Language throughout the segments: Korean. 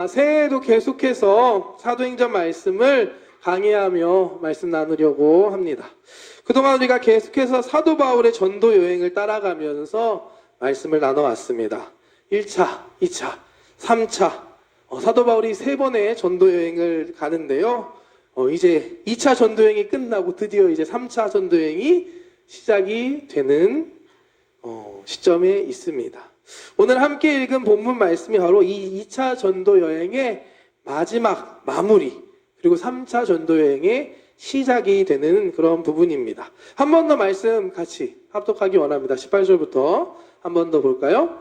새해에도 계속해서 사도행전 말씀을 강의하며 말씀 나누려고 합니다. 그동안 우리가 계속해서 사도 바울의 전도 여행을 따라가면서 말씀을 나눠왔습니다. 1차, 2차, 3차 사도 바울이 3번의 전도 여행을 가는데요. 이제 2차 전도 여행이 끝나고 드디어 이제 3차 전도 여행이 시작이 되는 시점에 있습니다. 오늘 함께 읽은 본문 말씀이 바로 이 2차 전도 여행의 마지막 마무리, 그리고 3차 전도 여행의 시작이 되는 그런 부분입니다. 한 번 더 말씀 같이 합독하기 원합니다. 18절부터 한 번 더 볼까요?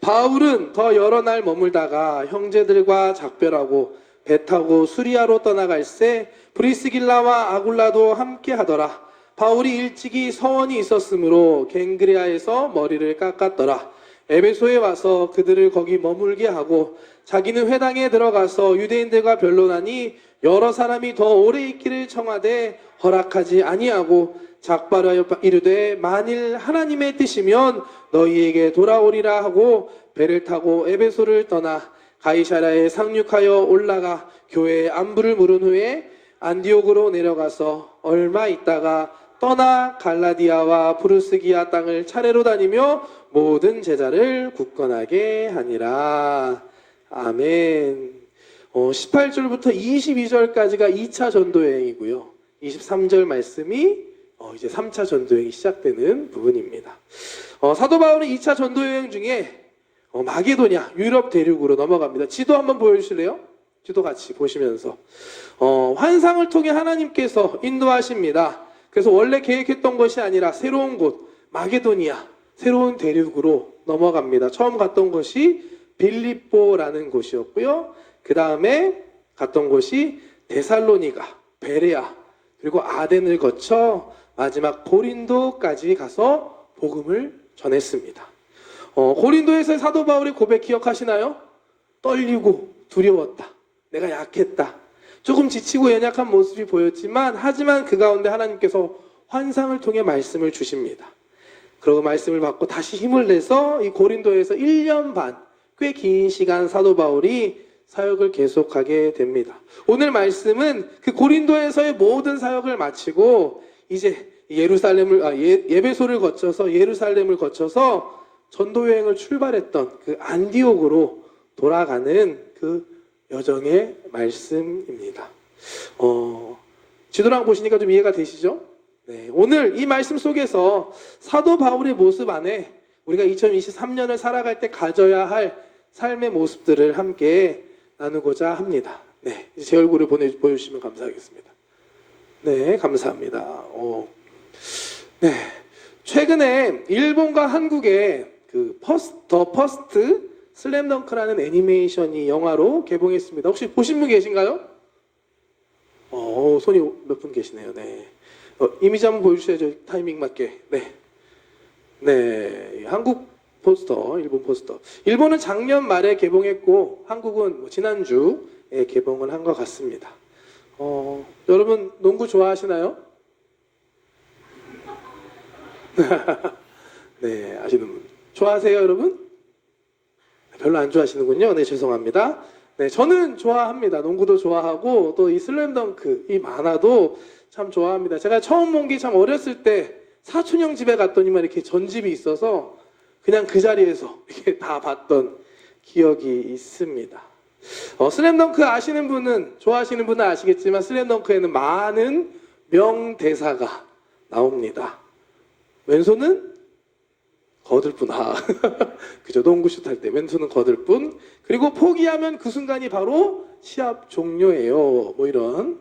바울은 더 여러 날 머물다가 형제들과 작별하고 배 타고 수리아로 떠나갈새 브리스길라와 아굴라도 함께 하더라. 바울이 일찍이 서원이 있었으므로 갱그레아에서 머리를 깎았더라. 에베소에 와서 그들을 거기 머물게 하고 자기는 회당에 들어가서 유대인들과 변론하니 여러 사람이 더 오래 있기를 청하되 허락하지 아니하고 작발하여 이르되 만일 하나님의 뜻이면 너희에게 돌아오리라 하고 배를 타고 에베소를 떠나 가이사랴에 상륙하여 올라가 교회에 안부를 물은 후에 안디옥으로 내려가서 얼마 있다가 떠나 갈라디아와 부르스기아 땅을 차례로 다니며 모든 제자를 굳건하게 하니라. 아멘. 18절부터 22절까지가 2차 전도여행이고요. 23절 말씀이 이제 3차 전도여행이 시작되는 부분입니다. 사도 바울은 2차 전도여행 중에 마게도냐, 유럽 대륙으로 넘어갑니다. 지도 한번 보여주실래요? 지도 같이 보시면서 환상을 통해 하나님께서 인도하십니다. 그래서 원래 계획했던 것이 아니라 새로운 곳, 마게도니아, 새로운 대륙으로 넘어갑니다. 처음 갔던 곳이 빌립보라는 곳이었고요. 그 다음에 갔던 곳이 데살로니가, 베레아, 그리고 아덴을 거쳐 마지막 고린도까지 가서 복음을 전했습니다. 고린도에서의 사도 바울의 고백 기억하시나요? 떨리고 두려웠다. 내가 약했다. 조금 지치고 연약한 모습이 보였지만 하지만 그 가운데 하나님께서 환상을 통해 말씀을 주십니다. 그리고 말씀을 받고 다시 힘을 내서 이 고린도에서 1년 반, 꽤 긴 시간 사도 바울이 사역을 계속하게 됩니다. 오늘 말씀은 그 고린도에서의 모든 사역을 마치고 이제 예배소를 거쳐서 예루살렘을 거쳐서 전도 여행을 출발했던 그 안디옥으로 돌아가는 그 여정의 말씀입니다. 지도랑 보시니까 좀 이해가 되시죠? 네, 오늘 이 말씀 속에서 사도 바울의 모습 안에 우리가 2023년을 살아갈 때 가져야 할 삶의 모습들을 함께 나누고자 합니다. 네, 이제 제 얼굴을 보여주시면 감사하겠습니다. 네, 감사합니다. 네, 최근에 일본과 한국의 그 더 퍼스트 슬램덩크라는 애니메이션이 영화로 개봉했습니다. 혹시 보신 분 계신가요? 손이 몇 분 계시네요. 네. 이미지 한번 보여주셔야죠. 타이밍 맞게. 네. 네. 한국 포스터, 일본 포스터. 일본은 작년 말에 개봉했고, 한국은 지난주에 개봉을 한 것 같습니다. 여러분, 농구 좋아하시나요? 네, 아시는 분. 좋아하세요, 여러분? 별로 안 좋아하시는군요. 네, 죄송합니다. 네, 저는 좋아합니다. 농구도 좋아하고 또 이 슬램덩크, 이 만화도 참 좋아합니다. 제가 처음 본 게 참 어렸을 때 사촌 형 집에 갔더니만 이렇게 전집이 있어서 그냥 그 자리에서 이렇게 다 봤던 기억이 있습니다. 슬램덩크 아시는 분은, 좋아하시는 분은 아시겠지만 슬램덩크에는 많은 명대사가 나옵니다. 왼손은 거들뿐. 그죠. 농구슛 할 때 왼손은 거들뿐. 그리고 포기하면 그 순간이 바로 시합 종료예요. 뭐 이런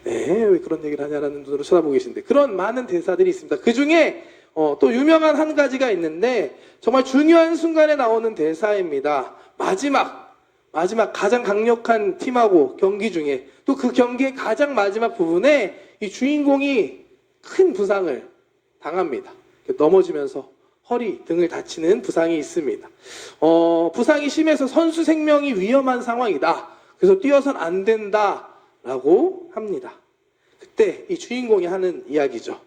네, 왜 그런 얘기를 하냐라는 눈으로 쳐다보고 계신데 그런 많은 대사들이 있습니다. 그 중에 또 유명한 한 가지가 있는데 정말 중요한 순간에 나오는 대사입니다. 마지막 가장 강력한 팀하고 경기 중에 또 그 경기의 가장 마지막 부분에 이 주인공이 큰 부상을 당합니다. 넘어지면서 허리 등을 다치는 부상이 있습니다. 부상이 심해서 선수 생명이 위험한 상황이다. 그래서 뛰어선 안 된다라고 합니다. 그때 이 주인공이 하는 이야기죠.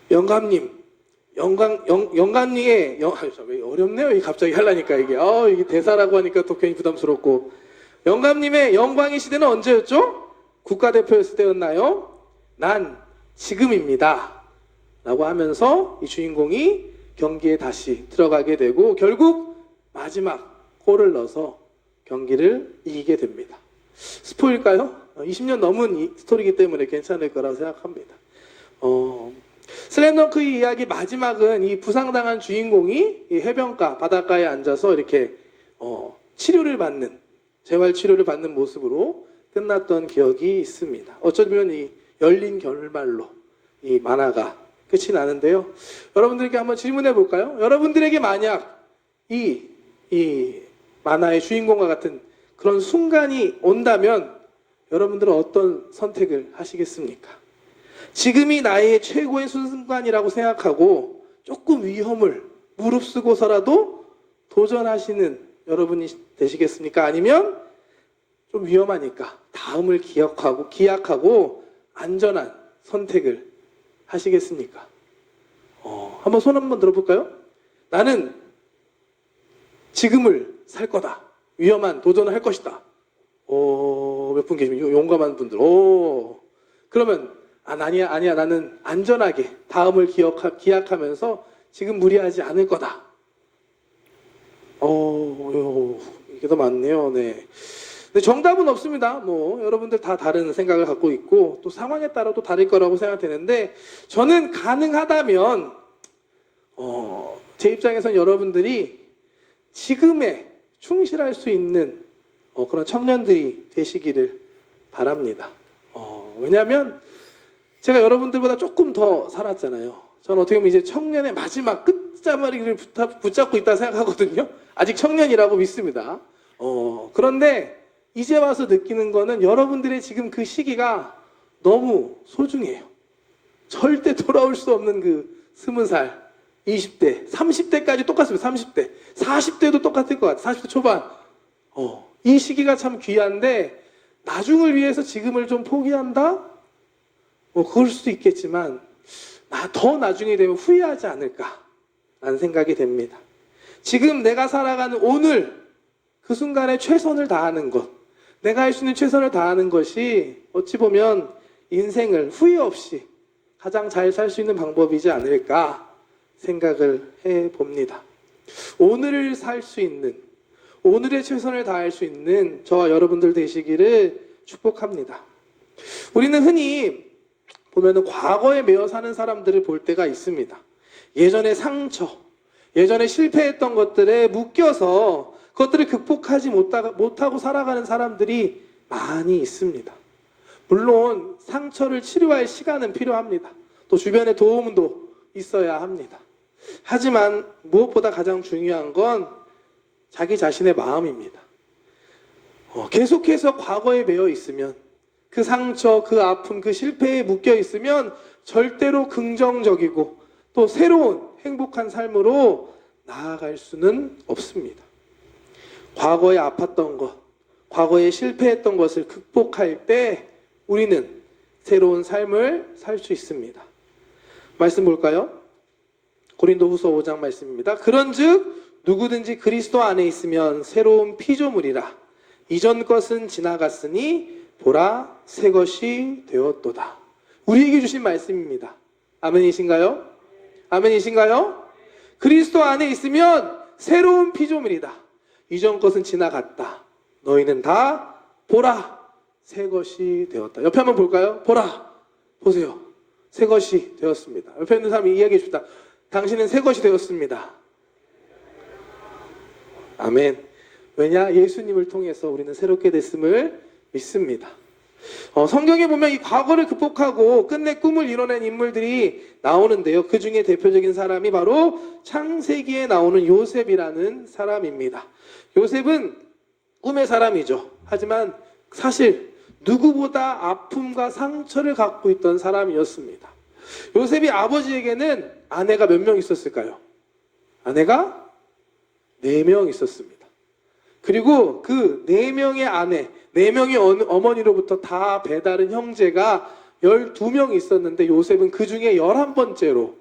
영감님, 영감리에 왜 어렵네요. 이 갑자기 하려니까 이게 대사라고 하니까 또 괜히 부담스럽고. 영감님의 영광의 시대는 언제였죠? 국가대표였을 때였나요? 난 지금입니다. 라고 하면서 이 주인공이 경기에 다시 들어가게 되고 결국 마지막 골을 넣어서 경기를 이기게 됩니다. 스포일까요? 20년 넘은 이 스토리이기 때문에 괜찮을 거라고 생각합니다. 슬램덩크의 이야기 마지막은 이 부상당한 주인공이 이 해변가 바닷가에 앉아서 이렇게 치료를 받는, 재활 치료를 받는 모습으로 끝났던 기억이 있습니다. 어쩌면 이 열린 결말로 이 만화가 끝이 나는데요. 여러분들께 한번 질문해 볼까요? 여러분들에게 만약 이 만화의 주인공과 같은 그런 순간이 온다면 여러분들은 어떤 선택을 하시겠습니까? 지금이 나의 최고의 순간이라고 생각하고 조금 위험을 무릅쓰고서라도 도전하시는 여러분이 되시겠습니까? 아니면 좀 위험하니까 다음을 기약하고 안전한 선택을 하시겠습니까? 한번 손 한번 들어볼까요? 나는 지금을 살 거다. 위험한 도전을 할 것이다. 몇 분 계시면 용감한 분들. 그러면 아니야. 나는 안전하게 다음을 기약하면서 지금 무리하지 않을 거다. 이게 더 많네요. 네. 근데 정답은 없습니다. 여러분들 다 다른 생각을 갖고 있고 또 상황에 따라 또 다를 거라고 생각되는데 저는 가능하다면 제 입장에서는 여러분들이 지금에 충실할 수 있는 그런 청년들이 되시기를 바랍니다. 왜냐하면 제가 여러분들보다 조금 더 살았잖아요. 저는 어떻게 보면 이제 청년의 마지막 끝자마리를 붙잡고 있다 생각하거든요. 아직 청년이라고 믿습니다. 그런데 이제 와서 느끼는 거는 여러분들의 지금 그 시기가 너무 소중해요. 절대 돌아올 수 없는 그 20살, 20대, 30대까지 똑같습니다. 30대, 40대도 똑같을 것 같아요. 40대 초반. 이 시기가 참 귀한데 나중을 위해서 지금을 좀 포기한다? 그럴 수도 있겠지만 더 나중에 되면 후회하지 않을까 라는 생각이 됩니다. 지금 내가 살아가는 오늘 그 순간에 최선을 다하는 것, 내가 할 수 있는 최선을 다하는 것이 어찌 보면 인생을 후회 없이 가장 잘 살 수 있는 방법이지 않을까 생각을 해봅니다. 오늘을 살 수 있는, 오늘의 최선을 다할 수 있는 저와 여러분들 되시기를 축복합니다. 우리는 흔히 보면은 과거에 매여 사는 사람들을 볼 때가 있습니다. 예전의 상처, 예전에 실패했던 것들에 묶여서 그것들을 극복하지 못하고 살아가는 사람들이 많이 있습니다. 물론 상처를 치료할 시간은 필요합니다. 또 주변의 도움도 있어야 합니다. 하지만 무엇보다 가장 중요한 건 자기 자신의 마음입니다. 계속해서 과거에 매여 있으면 그 상처, 그 아픔, 그 실패에 묶여 있으면 절대로 긍정적이고 또 새로운 행복한 삶으로 나아갈 수는 없습니다. 과거에 아팠던 것, 과거에 실패했던 것을 극복할 때 우리는 새로운 삶을 살 수 있습니다. 말씀 볼까요? 고린도후서 5장 말씀입니다. 그런즉 누구든지 그리스도 안에 있으면 새로운 피조물이라. 이전 것은 지나갔으니 보라 새 것이 되었도다. 우리에게 주신 말씀입니다. 아멘이신가요? 아멘이신가요? 그리스도 안에 있으면 새로운 피조물이다. 이전 것은 지나갔다. 너희는 다 보라 새 것이 되었다. 옆에 한번 볼까요? 보라, 보세요. 새 것이 되었습니다. 옆에 있는 사람이 이야기해 줍니다. 당신은 새 것이 되었습니다. 아멘. 왜냐? 예수님을 통해서 우리는 새롭게 됐음을 믿습니다. 성경에 보면 이 과거를 극복하고 끝내 꿈을 이뤄낸 인물들이 나오는데요. 그 중에 대표적인 사람이 바로 창세기에 나오는 요셉이라는 사람입니다. 요셉은 꿈의 사람이죠. 하지만 사실 누구보다 아픔과 상처를 갖고 있던 사람이었습니다. 요셉이 아버지에게는 아내가 몇 명 있었을까요? 아내가 4명 있었습니다. 그리고 그 4명의 아내, 4명의 어머니로부터 다 배다른 형제가 12명 있었는데 요셉은 그 중에 11번째로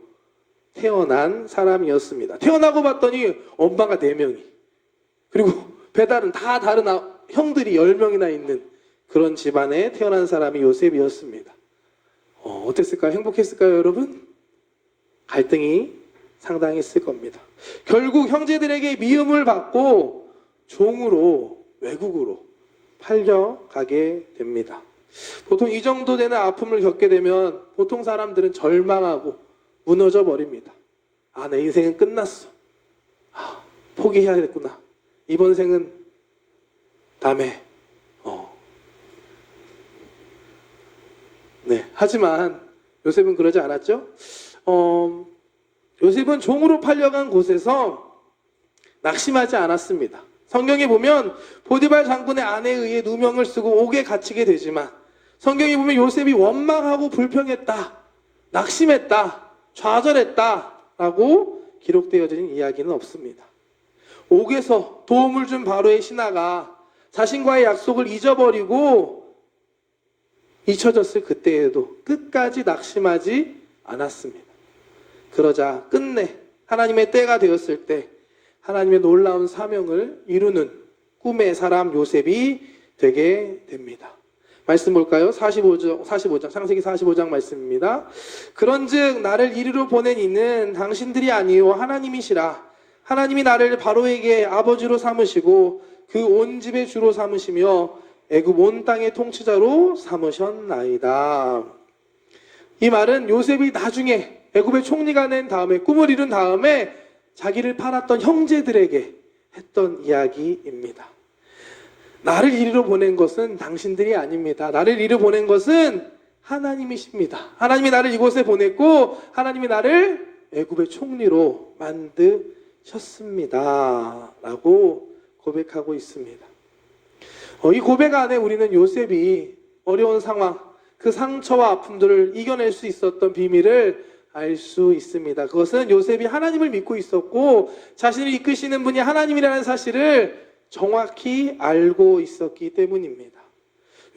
태어난 사람이었습니다. 태어나고 봤더니 엄마가 4명이, 그리고 배달은 다 다른 형들이 10명이나 있는 그런 집안에 태어난 사람이 요셉이었습니다. 어땠을까요? 행복했을까요, 여러분? 갈등이 상당했을 겁니다. 결국 형제들에게 미움을 받고 종으로 외국으로 팔려가게 됩니다. 보통 이 정도 되는 아픔을 겪게 되면 보통 사람들은 절망하고 무너져 버립니다. 내 인생은 끝났어. 포기해야겠구나. 이번 생은 다음에. 네. 하지만 요셉은 그러지 않았죠. 요셉은 종으로 팔려간 곳에서 낙심하지 않았습니다. 성경에 보면 포디발 장군의 아내에 의해 누명을 쓰고 옥에 갇히게 되지만, 성경에 보면 요셉이 원망하고 불평했다, 낙심했다, 좌절했다 라고 기록되어진 이야기는 없습니다. 옥에서 도움을 준 바로의 신하가 자신과의 약속을 잊어버리고 잊혀졌을 그때에도 끝까지 낙심하지 않았습니다. 그러자 끝내 하나님의 때가 되었을 때 하나님의 놀라운 사명을 이루는 꿈의 사람 요셉이 되게 됩니다. 말씀 볼까요? 45장, 창세기 45장 말씀입니다. 그런즉 나를 이리로 보낸 이는 당신들이 아니요 하나님이시라. 하나님이 나를 바로에게 아버지로 삼으시고 그 온 집의 주로 삼으시며 애굽 온 땅의 통치자로 삼으셨나이다. 이 말은 요셉이 나중에 애굽의 총리가 된 다음에, 꿈을 이룬 다음에 자기를 팔았던 형제들에게 했던 이야기입니다. 나를 이리로 보낸 것은 당신들이 아닙니다. 나를 이리로 보낸 것은 하나님이십니다. 하나님이 나를 이곳에 보냈고 하나님이 나를 애굽의 총리로 만드셨습니다 라고 고백하고 있습니다. 이 고백 안에 우리는 요셉이 어려운 상황, 그 상처와 아픔들을 이겨낼 수 있었던 비밀을 알 수 있습니다. 그것은 요셉이 하나님을 믿고 있었고 자신을 이끄시는 분이 하나님이라는 사실을 정확히 알고 있었기 때문입니다.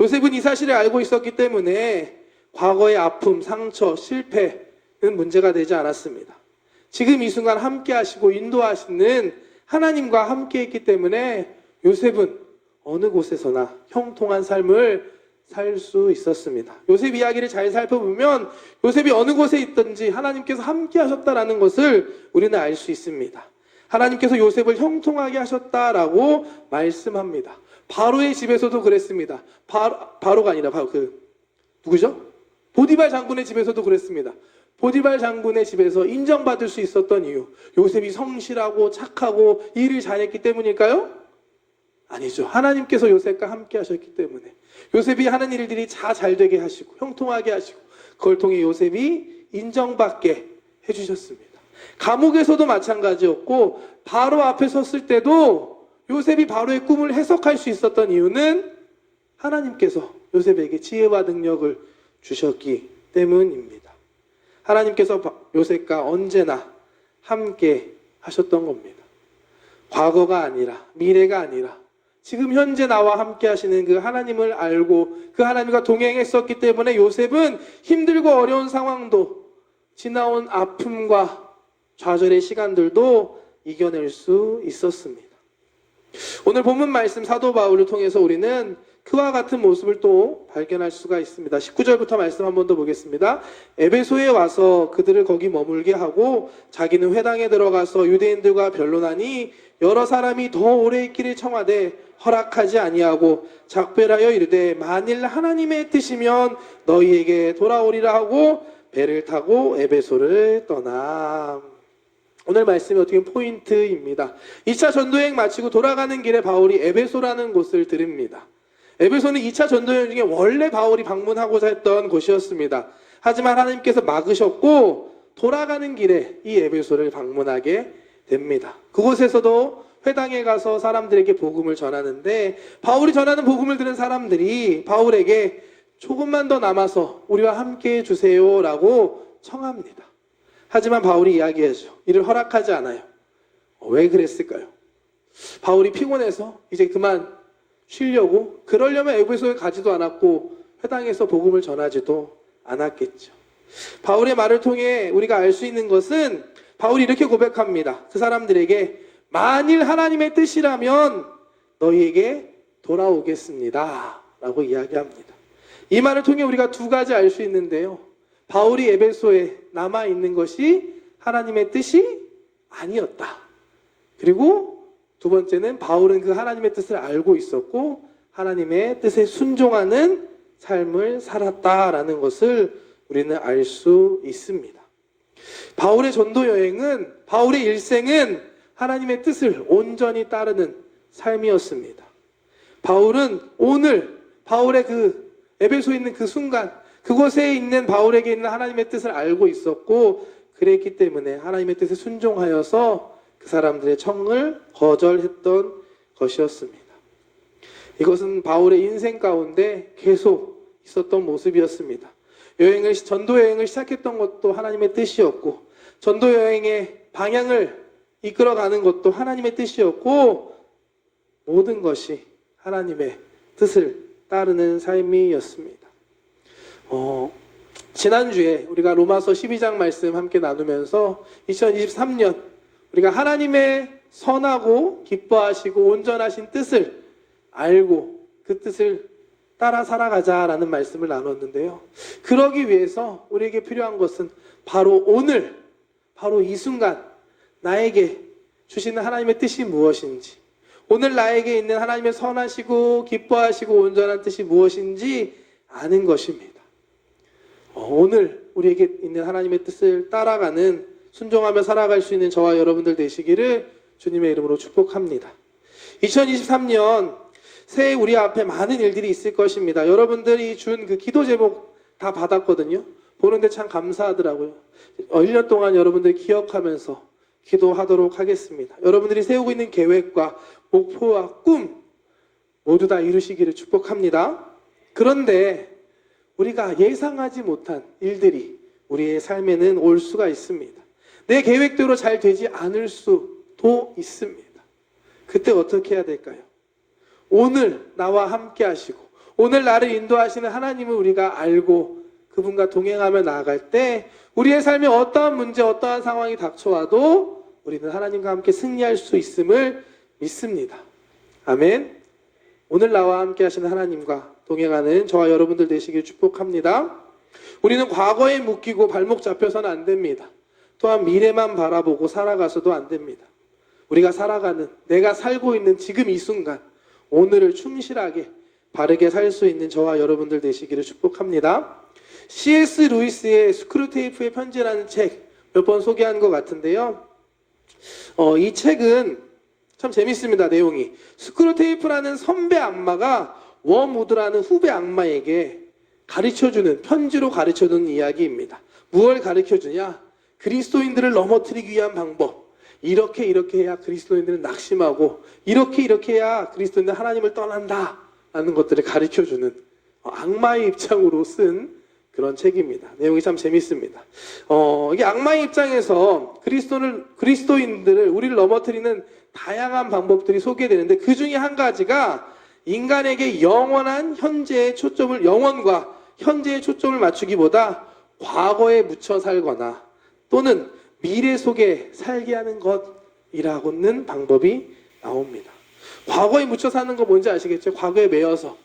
요셉은 이 사실을 알고 있었기 때문에 과거의 아픔, 상처, 실패는 문제가 되지 않았습니다. 지금 이 순간 함께 하시고 인도하시는 하나님과 함께 했기 때문에 요셉은 어느 곳에서나 형통한 삶을 살 수 있었습니다. 요셉 이야기를 잘 살펴보면 요셉이 어느 곳에 있든지 하나님께서 함께 하셨다라는 것을 우리는 알 수 있습니다. 하나님께서 요셉을 형통하게 하셨다라고 말씀합니다. 바로의 집에서도 그랬습니다. 바로가 아니라 누구죠? 보디발 장군의 집에서도 그랬습니다. 보디발 장군의 집에서 인정받을 수 있었던 이유, 요셉이 성실하고 착하고 일을 잘했기 때문일까요? 아니죠. 하나님께서 요셉과 함께 하셨기 때문에 요셉이 하는 일들이 다 잘되게 하시고 형통하게 하시고 그걸 통해 요셉이 인정받게 해주셨습니다. 감옥에서도 마찬가지였고 바로 앞에 섰을 때도 요셉이 바로의 꿈을 해석할 수 있었던 이유는 하나님께서 요셉에게 지혜와 능력을 주셨기 때문입니다. 하나님께서 요셉과 언제나 함께 하셨던 겁니다. 과거가 아니라, 미래가 아니라 지금 현재 나와 함께 하시는 그 하나님을 알고 그 하나님과 동행했었기 때문에 요셉은 힘들고 어려운 상황도, 지나온 아픔과 좌절의 시간들도 이겨낼 수 있었습니다. 오늘 본문 말씀 사도 바울을 통해서 우리는 그와 같은 모습을 또 발견할 수가 있습니다. 19절부터 말씀 한 번 더 보겠습니다. 에베소에 와서 그들을 거기 머물게 하고 자기는 회당에 들어가서 유대인들과 변론하니 여러 사람이 더 오래 있기를 청하되 허락하지 아니하고 작별하여 이르되 만일 하나님의 뜻이면 너희에게 돌아오리라 하고 배를 타고 에베소를 떠나. 오늘 말씀이 어떻게 보면 포인트입니다. 2차 전도여행 마치고 돌아가는 길에 바울이 에베소라는 곳을 들릅니다. 에베소는 2차 전도여행 중에 원래 바울이 방문하고자 했던 곳이었습니다. 하지만 하나님께서 막으셨고 돌아가는 길에 이 에베소를 방문하게 됩니다. 그곳에서도 회당에 가서 사람들에게 복음을 전하는데 바울이 전하는 복음을 들은 사람들이 바울에게 조금만 더 남아서 우리와 함께 해주세요 라고 청합니다. 하지만 바울이 이야기하죠. 이를 허락하지 않아요. 왜 그랬을까요? 바울이 피곤해서 이제 그만 쉬려고, 그러려면 에베소에 가지도 않았고 회당에서 복음을 전하지도 않았겠죠. 바울의 말을 통해 우리가 알 수 있는 것은 바울이 이렇게 고백합니다. 그 사람들에게 만일 하나님의 뜻이라면 너희에게 돌아오겠습니다 라고 이야기합니다. 이 말을 통해 우리가 두 가지 알 수 있는데요. 바울이 에베소에 남아있는 것이 하나님의 뜻이 아니었다. 그리고 두 번째는 바울은 그 하나님의 뜻을 알고 있었고 하나님의 뜻에 순종하는 삶을 살았다라는 것을 우리는 알 수 있습니다. 바울의 전도 여행은, 바울의 일생은 하나님의 뜻을 온전히 따르는 삶이었습니다. 바울은 오늘 바울의 그 에베소에 있는 그 순간, 그곳에 있는 바울에게 있는 하나님의 뜻을 알고 있었고 그랬기 때문에 하나님의 뜻에 순종하여서 그 사람들의 청을 거절했던 것이었습니다. 이것은 바울의 인생 가운데 계속 있었던 모습이었습니다. 전도 여행을 시작했던 것도 하나님의 뜻이었고 전도 여행의 방향을 이끌어가는 것도 하나님의 뜻이었고 모든 것이 하나님의 뜻을 따르는 삶이었습니다. 지난주에 우리가 로마서 12장 말씀 함께 나누면서 2023년 우리가 하나님의 선하고 기뻐하시고 온전하신 뜻을 알고 그 뜻을 따라 살아가자라는 말씀을 나눴는데요. 그러기 위해서 우리에게 필요한 것은 바로 오늘, 바로 이 순간 나에게 주시는 하나님의 뜻이 무엇인지, 오늘 나에게 있는 하나님의 선하시고 기뻐하시고 온전한 뜻이 무엇인지 아는 것입니다. 오늘 우리에게 있는 하나님의 뜻을 따라가는, 순종하며 살아갈 수 있는 저와 여러분들 되시기를 주님의 이름으로 축복합니다. 2023년 새해 우리 앞에 많은 일들이 있을 것입니다. 여러분들이 준 그 기도 제목 다 받았거든요. 보는데 참 감사하더라고요. 1년 동안 여러분들 기억하면서 기도하도록 하겠습니다. 여러분들이 세우고 있는 계획과 목표와 꿈 모두 다 이루시기를 축복합니다. 그런데 우리가 예상하지 못한 일들이 우리의 삶에는 올 수가 있습니다. 내 계획대로 잘 되지 않을 수도 있습니다. 그때 어떻게 해야 될까요? 오늘 나와 함께 하시고 오늘 나를 인도하시는 하나님을 우리가 알고 그분과 동행하며 나아갈 때 우리의 삶에 어떠한 문제, 어떠한 상황이 닥쳐와도 우리는 하나님과 함께 승리할 수 있음을 믿습니다. 아멘. 오늘 나와 함께 하시는 하나님과 동행하는 저와 여러분들 되시길 축복합니다. 우리는 과거에 묶이고 발목 잡혀서는 안 됩니다. 또한 미래만 바라보고 살아가서도 안 됩니다. 우리가 살아가는, 내가 살고 있는 지금 이 순간, 오늘을 충실하게 바르게 살 수 있는 저와 여러분들 되시기를 축복합니다. C.S. 루이스의 스크루테이프의 편지라는 책 몇 번 소개한 것 같은데요. 이 책은 참 재밌습니다. 내용이. 스크루테이프라는 선배 악마가 웜우드라는 후배 악마에게 가르쳐주는, 편지로 가르쳐주는 이야기입니다. 무엇을 가르쳐주냐? 그리스도인들을 넘어뜨리기 위한 방법. 이렇게 해야 그리스도인들은 낙심하고 이렇게 해야 그리스도인들은 하나님을 떠난다 라는 것들을 가르쳐주는 악마의 입장으로 쓴 그런 책입니다. 내용이 참 재밌습니다. 이게 악마의 입장에서 그리스도인들을, 우리를 넘어뜨리는 다양한 방법들이 소개되는데 그 중에 한 가지가 인간에게 영원한 현재의 초점을, 영원과 현재의 초점을 맞추기보다 과거에 묻혀 살거나 또는 미래 속에 살게 하는 것이라고는 방법이 나옵니다. 과거에 묻혀 사는 거 뭔지 아시겠죠? 과거에 매여서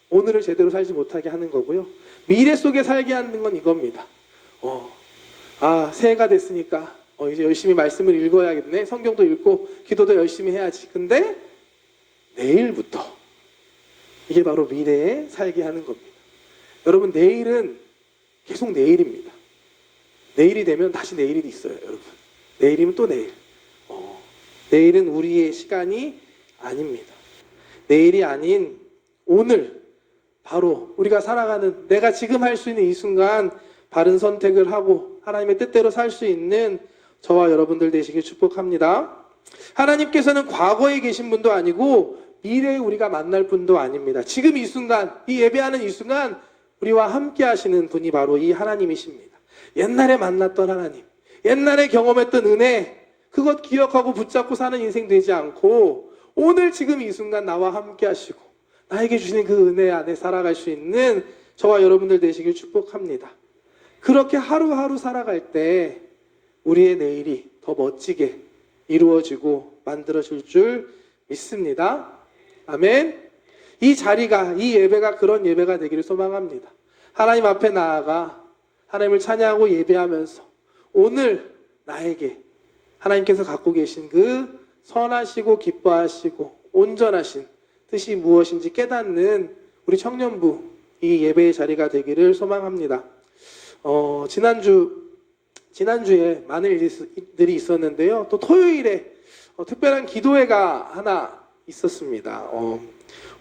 오늘을 제대로 살지 못하게 하는 거고요. 미래 속에 살게 하는 건 이겁니다. 새해가 됐으니까 이제 열심히 말씀을 읽어야겠네. 성경도 읽고 기도도 열심히 해야지. 근데 내일부터, 이게 바로 미래에 살게 하는 겁니다. 여러분, 내일은 계속 내일입니다. 내일이 되면 다시 내일이 있어요, 여러분. 내일이면 또 내일. 내일은 우리의 시간이 아닙니다. 내일이 아닌 오늘, 바로 우리가 살아가는, 내가 지금 할 수 있는 이 순간 바른 선택을 하고 하나님의 뜻대로 살 수 있는 저와 여러분들 되시길 축복합니다. 하나님께서는 과거에 계신 분도 아니고 미래에 우리가 만날 분도 아닙니다. 지금 이 순간, 이 예배하는 이 순간 우리와 함께 하시는 분이 바로 이 하나님이십니다. 옛날에 만났던 하나님, 옛날에 경험했던 은혜, 그것 기억하고 붙잡고 사는 인생 되지 않고 오늘 지금 이 순간 나와 함께 하시고 나에게 주시는 그 은혜 안에 살아갈 수 있는 저와 여러분들 되시길 축복합니다. 그렇게 하루하루 살아갈 때 우리의 내일이 더 멋지게 이루어지고 만들어질 줄 믿습니다. 아멘. 이 자리가, 이 예배가 그런 예배가 되기를 소망합니다. 하나님 앞에 나아가 하나님을 찬양하고 예배하면서 오늘 나에게 하나님께서 갖고 계신 그 선하시고 기뻐하시고 온전하신 뜻이 무엇인지 깨닫는 우리 청년부 이 예배의 자리가 되기를 소망합니다. 지난주에 많은 일들이 있었는데요. 또 토요일에 특별한 기도회가 하나 있었습니다.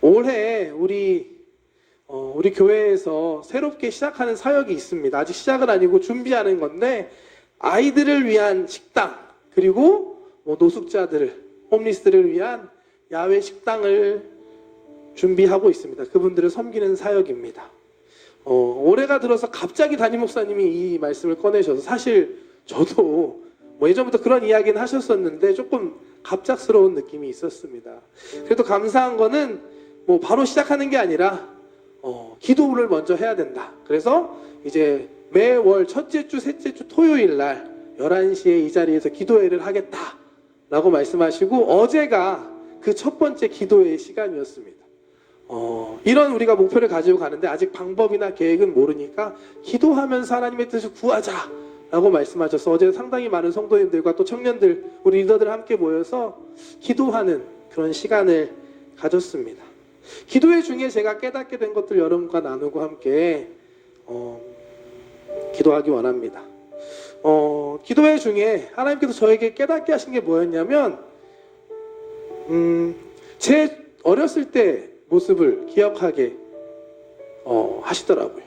올해 우리 교회에서 새롭게 시작하는 사역이 있습니다. 아직 시작은 아니고 준비하는 건데 아이들을 위한 식당 그리고 노숙자들을 홈리스들을 위한 야외 식당을 준비하고 있습니다. 그분들을 섬기는 사역입니다. 올해가 들어서 갑자기 담임 목사님이 이 말씀을 꺼내셔서 사실 저도 예전부터 그런 이야기는 하셨었는데 조금 갑작스러운 느낌이 있었습니다. 그래도 감사한 거는 바로 시작하는 게 아니라 기도를 먼저 해야 된다. 그래서 이제 매월 첫째 주, 셋째 주 토요일 날 11시에 이 자리에서 기도회를 하겠다라고 말씀하시고 어제가 그 첫 번째 기도회의 시간이었습니다. 이런 우리가 목표를 가지고 가는데 아직 방법이나 계획은 모르니까 기도하면서 하나님의 뜻을 구하자라고 말씀하셔서 어제 상당히 많은 성도님들과 또 청년들, 우리 리더들 함께 모여서 기도하는 그런 시간을 가졌습니다. 기도회 중에 제가 깨닫게 된 것들 여러분과 나누고 함께 기도하기 원합니다. 기도회 중에 하나님께서 저에게 깨닫게 하신 게 뭐였냐면 제 어렸을 때 모습을 기억하게 하시더라고요.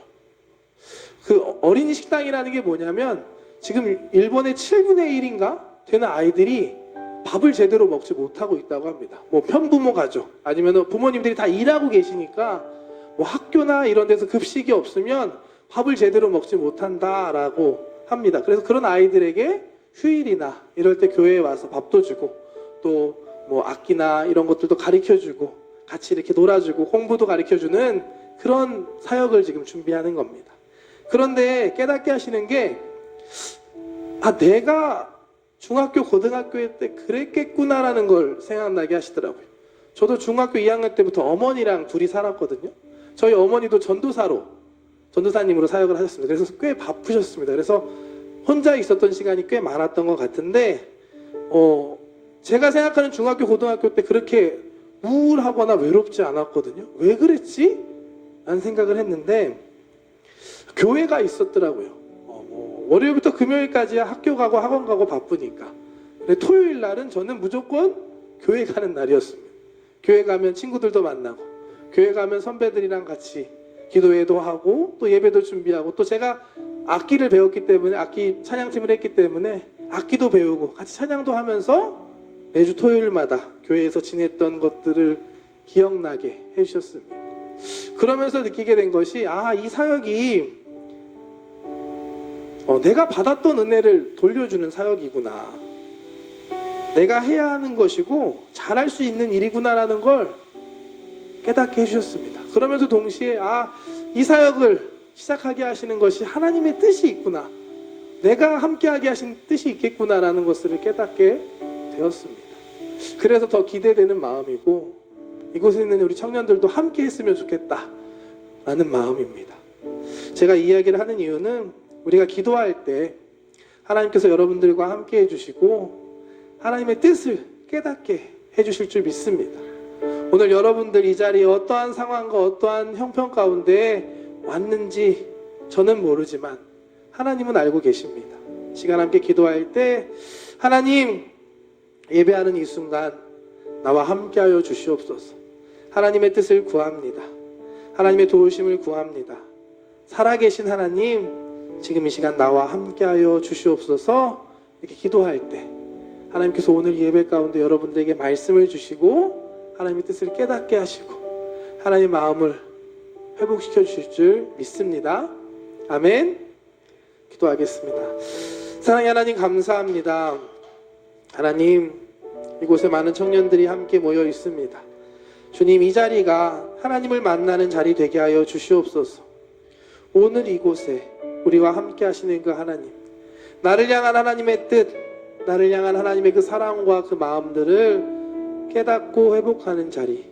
그 어린이 식당이라는 게 뭐냐면 지금 일본의 7분의 1인가 되는 아이들이 밥을 제대로 먹지 못하고 있다고 합니다. 편부모 가족 아니면 부모님들이 다 일하고 계시니까 학교나 이런 데서 급식이 없으면 밥을 제대로 먹지 못한다라고 합니다. 그래서 그런 아이들에게 휴일이나 이럴 때 교회에 와서 밥도 주고 또 악기나 이런 것들도 가르쳐주고 같이 이렇게 놀아주고 공부도 가르쳐주는 그런 사역을 지금 준비하는 겁니다. 그런데 깨닫게 하시는 게 내가 중학교, 고등학교 때 그랬겠구나라는 걸 생각나게 하시더라고요. 저도 중학교 2학년 때부터 어머니랑 둘이 살았거든요. 저희 어머니도 전도사님으로 사역을 하셨습니다. 그래서 꽤 바쁘셨습니다. 그래서 혼자 있었던 시간이 꽤 많았던 것 같은데 제가 생각하는 중학교, 고등학교 때 그렇게 우울하거나 외롭지 않았거든요. 왜 그랬지? 라는 생각을 했는데 교회가 있었더라고요. 월요일부터 금요일까지 학교 가고 학원 가고 바쁘니까. 근데 토요일 날은 저는 무조건 교회 가는 날이었습니다. 교회 가면 친구들도 만나고 교회 가면 선배들이랑 같이 기도회도 하고 또 예배도 준비하고 또 제가 악기를 배웠기 때문에 악기 찬양팀을 했기 때문에 악기도 배우고 같이 찬양도 하면서 매주 토요일마다 교회에서 지냈던 것들을 기억나게 해주셨습니다. 그러면서 느끼게 된 것이 이 사역이 내가 받았던 은혜를 돌려주는 사역이구나. 내가 해야 하는 것이고 잘할 수 있는 일이구나라는 걸 깨닫게 해주셨습니다. 그러면서 동시에 이 사역을 시작하게 하시는 것이 하나님의 뜻이 있구나. 내가 함께하게 하신 뜻이 있겠구나라는 것을 깨닫게 되었습니다. 그래서 더 기대되는 마음이고 이곳에 있는 우리 청년들도 함께 했으면 좋겠다라는 마음입니다. 제가 이 이야기를 하는 이유는 우리가 기도할 때 하나님께서 여러분들과 함께 해주시고 하나님의 뜻을 깨닫게 해주실 줄 믿습니다. 오늘 여러분들 이 자리에 어떠한 상황과 어떠한 형편 가운데 왔는지 저는 모르지만 하나님은 알고 계십니다. 시간 함께 기도할 때 하나님 예배하는 이 순간 나와 함께하여 주시옵소서. 하나님의 뜻을 구합니다. 하나님의 도우심을 구합니다. 살아계신 하나님 지금 이 시간 나와 함께하여 주시옵소서. 이렇게 기도할 때 하나님께서 오늘 예배 가운데 여러분들에게 말씀을 주시고 하나님의 뜻을 깨닫게 하시고 하나님의 마음을 회복시켜 주실 줄 믿습니다. 아멘. 기도하겠습니다. 사랑의 하나님 감사합니다. 하나님 이곳에 많은 청년들이 함께 모여 있습니다. 주님 이 자리가 하나님을 만나는 자리 되게 하여 주시옵소서. 오늘 이곳에 우리와 함께 하시는 그 하나님, 나를 향한 하나님의 뜻, 나를 향한 하나님의 그 사랑과 그 마음들을 깨닫고 회복하는 자리,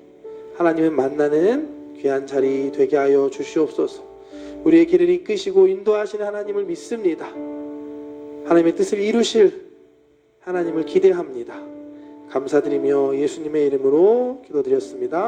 하나님을 만나는 귀한 자리 되게 하여 주시옵소서. 우리의 길을 이끄시고 인도하시는 하나님을 믿습니다. 하나님의 뜻을 이루실 하나님을 기대합니다. 감사드리며 예수님의 이름으로 기도드렸습니다.